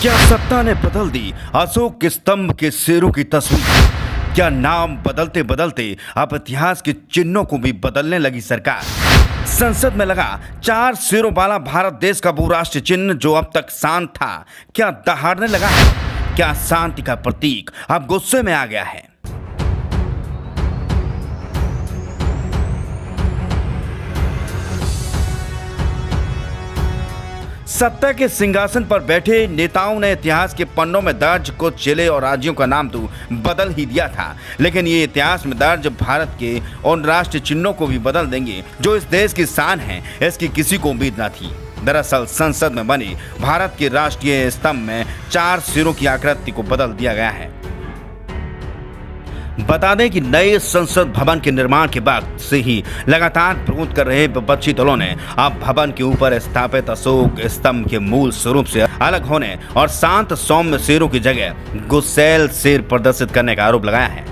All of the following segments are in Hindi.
क्या सत्ता ने बदल दी अशोक स्तंभ के शेरों की तस्वीर? क्या नाम बदलते बदलते अब इतिहास के चिन्हों को भी बदलने लगी सरकार? संसद में लगा 4 शेरों वाला भारत देश का वो राष्ट्रीय चिन्ह जो अब तक शांत था, क्या दहाड़ने लगा है? क्या शांति का प्रतीक अब गुस्से में आ गया है? सत्ता के सिंहासन पर बैठे नेताओं ने इतिहास के पन्नों में दर्ज कुछ जिले और राज्यों का नाम तो बदल ही दिया था, लेकिन ये इतिहास में दर्ज भारत के उन राष्ट्रीय चिन्हों को भी बदल देंगे जो इस देश की शान है, इसकी किसी को उम्मीद न थी। दरअसल संसद में बने भारत के राष्ट्रीय स्तंभ में 4 शेरों की आकृति को बदल दिया गया है। बता दें कि नए संसद भवन के निर्माण के वक्त से ही लगातार विरोध कर रहे विपक्षी दलों ने अब भवन के ऊपर स्थापित अशोक स्तंभ के मूल स्वरूप से अलग होने और शांत सौम्य शेरों की जगह गुस्सैल शेर प्रदर्शित करने का आरोप लगाया है।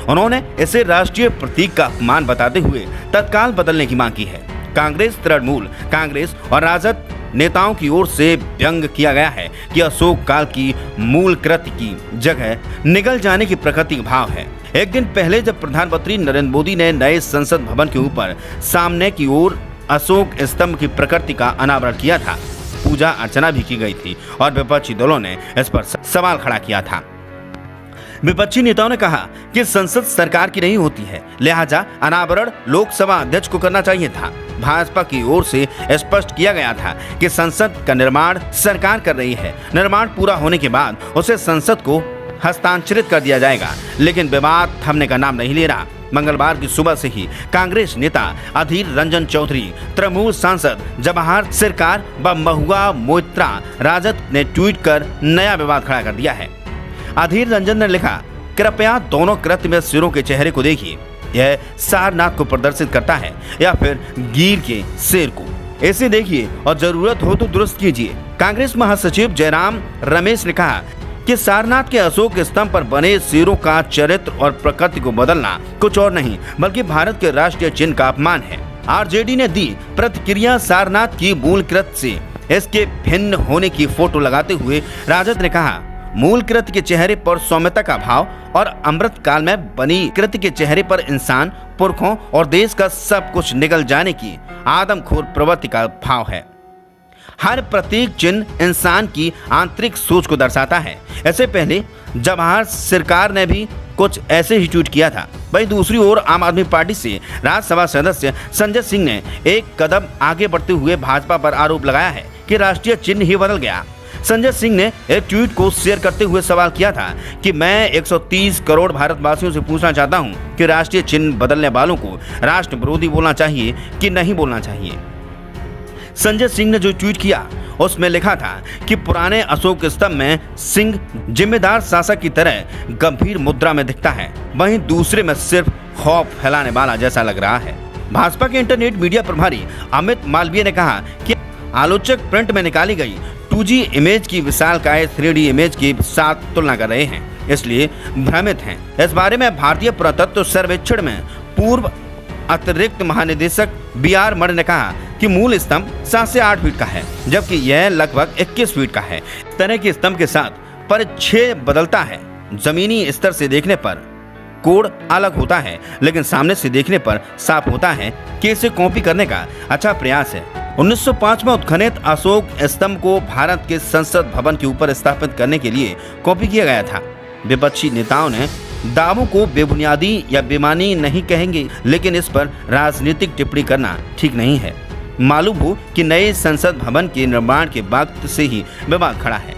उन्होंने इसे राष्ट्रीय प्रतीक का अपमान बताते हुए तत्काल बदलने की मांग की है। कांग्रेस, तृणमूल कांग्रेस और राजद नेताओं की ओर से व्यंग किया गया है कि अशोक काल की मूल कृति की जगह निगल जाने की प्रकृति भाव है। एक दिन पहले जब प्रधानमंत्री नरेंद्र मोदी ने नए संसद भवन के ऊपर सामने की ओर अशोक स्तंभ की प्रकृति का अनावरण किया था, पूजा अर्चना भी की गई थी और विपक्षी दलों ने इस पर सवाल खड़ा किया था। विपक्षी नेताओं ने कहा कि संसद सरकार की नहीं होती है, लिहाजा अनावरण लोकसभा अध्यक्ष को करना चाहिए था। भाजपा की ओर से स्पष्ट किया गया था कि संसद का निर्माण सरकार कर रही है, निर्माण पूरा होने के बाद उसे संसद को हस्तांतरित कर दिया जाएगा, लेकिन विवाद थमने का नाम नहीं ले रहा। मंगलवार की सुबह से ही कांग्रेस नेता अधीर रंजन चौधरी, तृणमूल सांसद जवाहर सरकार व महुआ मोइत्रा राजद ने ट्वीट कर नया विवाद खड़ा कर दिया है। अधीर रंजन ने लिखा, कृपया दोनों कृत्य में सिरों के चेहरे को देखिए, यह सारनाथ को प्रदर्शित करता है या फिर गिर के शेर को, ऐसे देखिए और जरूरत हो तो दुरुस्त कीजिए। कांग्रेस महासचिव जयराम रमेश ने कहा कि सारनाथ के अशोक स्तंभ पर बने शेरों का चरित्र और प्रकृति को बदलना कुछ और नहीं बल्कि भारत के राष्ट्रीय चिन्ह का अपमान है। आरजेडी ने दी प्रतिक्रिया, सारनाथ की मूल कृति से इसके भिन्न होने की फोटो लगाते हुए राजद ने कहा, मूल कृति के चेहरे पर सौम्यता का भाव और अमृत काल में बनी कृति के चेहरे पर इंसान, पुरखों और देश का सब कुछ निगल जाने की आदमखोर प्रवृत्ति का भाव है। हर प्रतीक चिन्ह इंसान की आंतरिक सोच को दर्शाता है। ऐसे पहले जवाहर सरकार ने भी कुछ ऐसे ही ट्वीट किया था। वहीं दूसरी ओर आम आदमी पार्टी से राज्यसभा सदस्य संजय सिंह ने एक कदम आगे बढ़ते हुए भाजपा पर आरोप लगाया है कि राष्ट्रीय चिन्ह ही बदल गया। संजय सिंह ने एक ट्वीट को शेयर करते हुए सवाल किया था कि मैं 130 करोड़ भारतवासियों से पूछना चाहता हूं कि राष्ट्रीय चिन्ह बदलने वालों को राष्ट्र विरोधी बोलना चाहिए कि नहीं बोलना चाहिए। संजय सिंह ने जो ट्वीट किया उसमें लिखा था कि पुराने अशोक स्तंभ में सिंह जिम्मेदार शासक की तरह गंभीर मुद्रा में दिखता है, वहीं दूसरे में सिर्फ खौफ फैलाने वाला जैसा लग रहा है। भाजपा के इंटरनेट मीडिया प्रभारी अमित मालवीय ने कहा कि आलोचक प्रिंट में निकाली गई 2G इमेज की विशालकाय 3D इमेज के साथ तुलना कर रहे हैं, इसलिए भ्रमित हैं। इस बारे में भारतीय पुरातत्व सर्वेक्षण में पूर्व अतिरिक्त महानिदेशक BR मण ने कहा कि मूल स्तंभ 7 से 8 फीट का है, जबकि यह लगभग 21 फीट का है। इस तरह के स्तंभ के साथ परिच्छेद बदलता है। जमीनी स्तर से देखने पर कोड अलग होता है, लेकिन सामने से देखने पर साफ होता है कि इसे कॉपी करने का अच्छा प्रयास है। 1905 में उत्खनित अशोक स्तंभ को भारत के संसद भवन के ऊपर स्थापित करने के लिए कॉपी किया गया था। विपक्षी नेताओं ने दावों को बेबुनियादी या बेमानी नहीं कहेंगे, लेकिन इस पर राजनीतिक टिप्पणी करना ठीक नहीं है। मालूम हो कि नए संसद भवन के निर्माण के वक्त से ही विवाद खड़ा है।